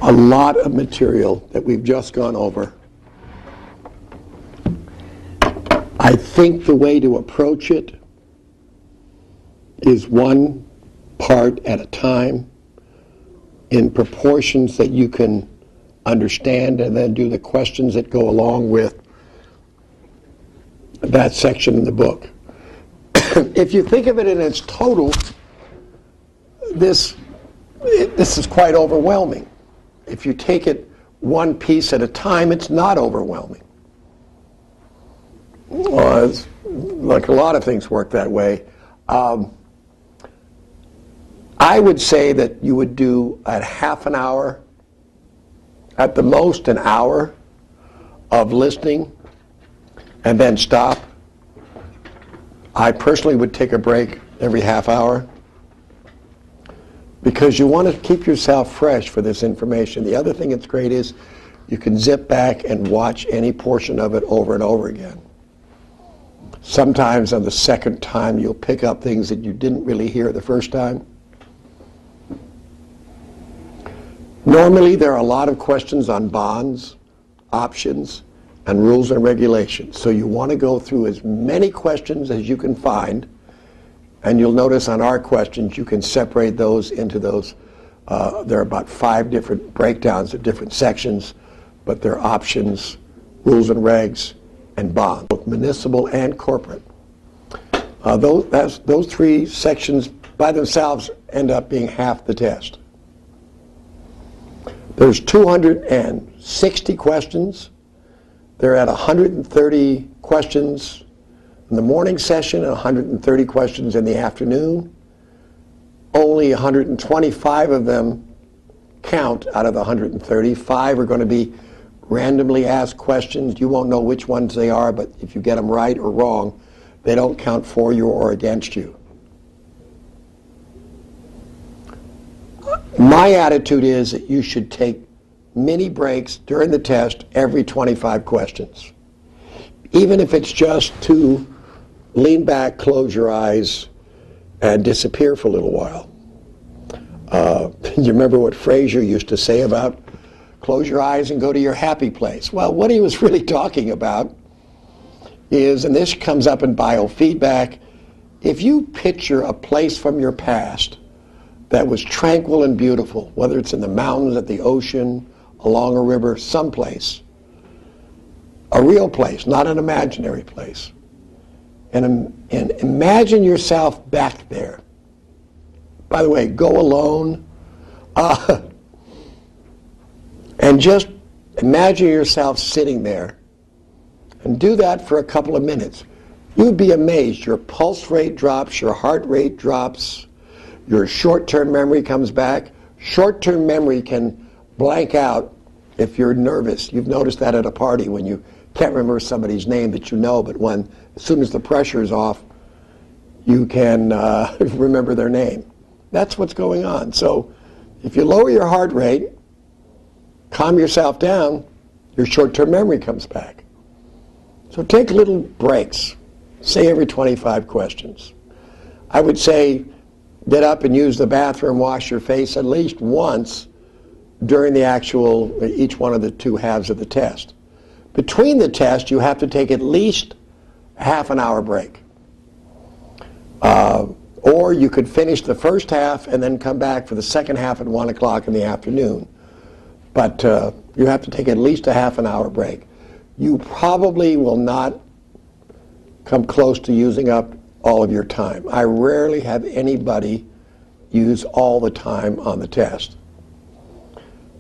a lot of material that we've just gone over. I think the way to approach it is one part at a time in proportions that you can understand, and then do the questions that go along with that section in the book. If you think of it in its total, this is quite overwhelming. If you take it one piece at a time, it's not overwhelming. Well, it's, like a lot of things work that way. I would say that you would do a half an hour, at the most an hour, of listening and then stop. I personally would take a break every half hour because you want to keep yourself fresh for this information. The other thing that's great is you can zip back and watch any portion of it over and over again. Sometimes on the second time you'll pick up things that you didn't really hear the first time. Normally there are a lot of questions on bonds, options, and rules and regulations. So you want to go through as many questions as you can find, and you'll notice on our questions you can separate those into those. There are about 5 different breakdowns of different sections, but they're options, rules and regs, and bonds, both municipal and corporate. Those 3 sections by themselves end up being half the test. There's 260 questions. They're at 130 questions in the morning session and 130 questions in the afternoon. Only 125 of them count out of the 130. 5 are going to be randomly asked questions. You won't know which ones they are, but if you get them right or wrong, they don't count for you or against you. My attitude is that you should take mini breaks during the test every 25 questions. Even if it's just to lean back, close your eyes, and disappear for a little while. You remember what Fraser used to say about close your eyes and go to your happy place? Well, what he was really talking about is, and this comes up in biofeedback, if you picture a place from your past that was tranquil and beautiful, whether it's in the mountains, at the ocean, along a river, someplace, a real place, not an imaginary place, and imagine yourself back there. By the way, go alone, and just imagine yourself sitting there, and do that for a couple of minutes. You'd be amazed. Your pulse rate drops, your heart rate drops, your short-term memory comes back. Short-term memory can blank out if you're nervous. You've noticed that at a party when you can't remember somebody's name that you know, but as soon as the pressure is off, you can remember their name. That's what's going on. So if you lower your heart rate, calm yourself down, your short-term memory comes back. So take little breaks, say every 25 questions. I would say get up and use the bathroom, wash your face at least once during each one of the 2 halves of the test. Between the test, you have to take at least a half an hour break. Or you could finish the first half and then come back for the second half at 1 o'clock in the afternoon. But you have to take at least a half an hour break. You probably will not come close to using up all of your time. I rarely have anybody use all the time on the test.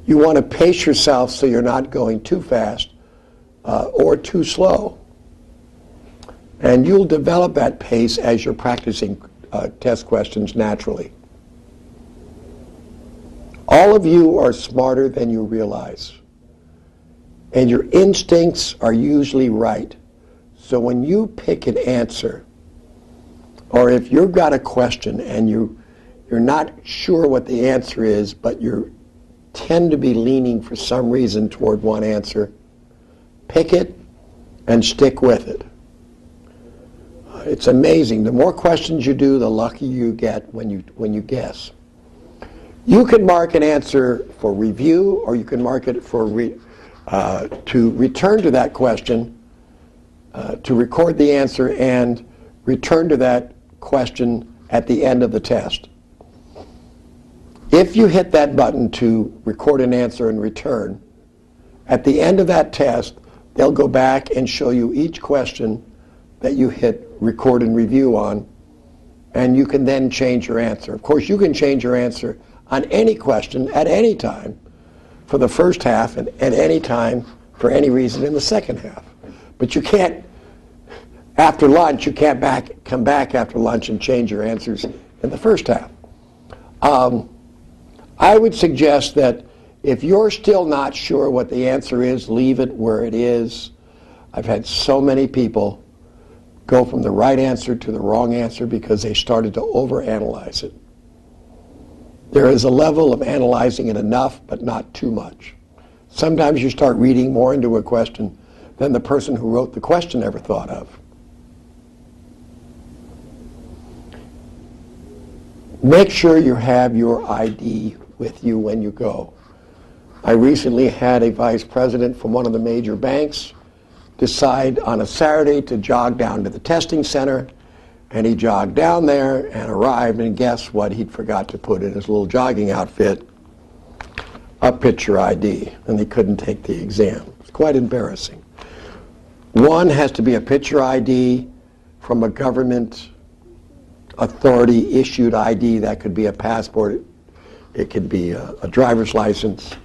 You want to pace yourself so you're not going too fast or too slow. And you'll develop that pace as you're practicing test questions naturally. All of you are smarter than you realize. And your instincts are usually right. So when you pick an answer, or if you've got a question and you're not sure what the answer is, but you tend to be leaning for some reason toward one answer, pick it and stick with it. It's amazing. The more questions you do, the luckier you get when you guess. You can mark an answer for review, or you can mark it for to return to that question, to record the answer and return to that question at the end of the test. If you hit that button to record an answer and return, at the end of that test, they'll go back and show you each question that you hit record and review on, and you can then change your answer. Of course, you can change your answer on any question at any time for the first half and at any time for any reason in the second half. But you can't, after lunch, you can't come back after lunch and change your answers in the first half. I would suggest that if you're still not sure what the answer is, leave it where it is. I've had so many people go from the right answer to the wrong answer because they started to overanalyze it. There is a level of analyzing it enough, but not too much. Sometimes you start reading more into a question than the person who wrote the question ever thought of. Make sure you have your ID with you when you go. I recently had a vice president from one of the major banks decide on a Saturday to jog down to the testing center, and he jogged down there and arrived, and guess what he'd forgot to put in his little jogging outfit? A picture ID, and he couldn't take the exam. It's quite embarrassing. One has to be a picture ID from a government authority issued ID. That could be a passport, it could be a driver's license,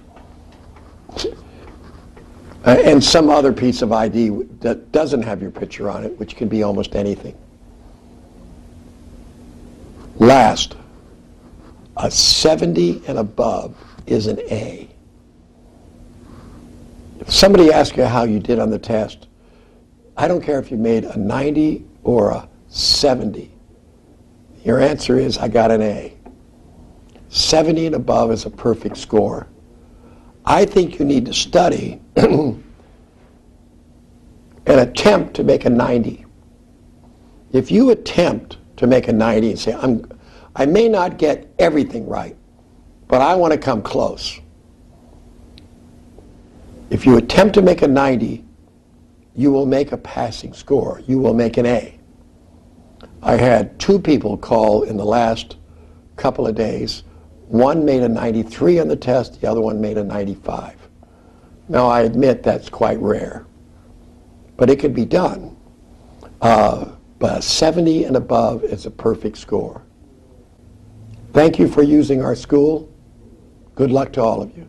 and some other piece of ID that doesn't have your picture on it, which can be almost anything. Last, a 70 and above is an A. If somebody asks you how you did on the test, I don't care if you made a 90 or a 70. Your answer is, I got an A. 70 and above is a perfect score. I think you need to study and attempt to make a 90. If you attempt to make a 90 and say, I may not get everything right, but I want to come close. If you attempt to make a 90, you will make a passing score. You will make an A. I had two people call in the last couple of days. One made a 93 on the test, the other one made a 95. Now, I admit that's quite rare, but it could be done. But a 70 and above is a perfect score. Thank you for using our school. Good luck to all of you.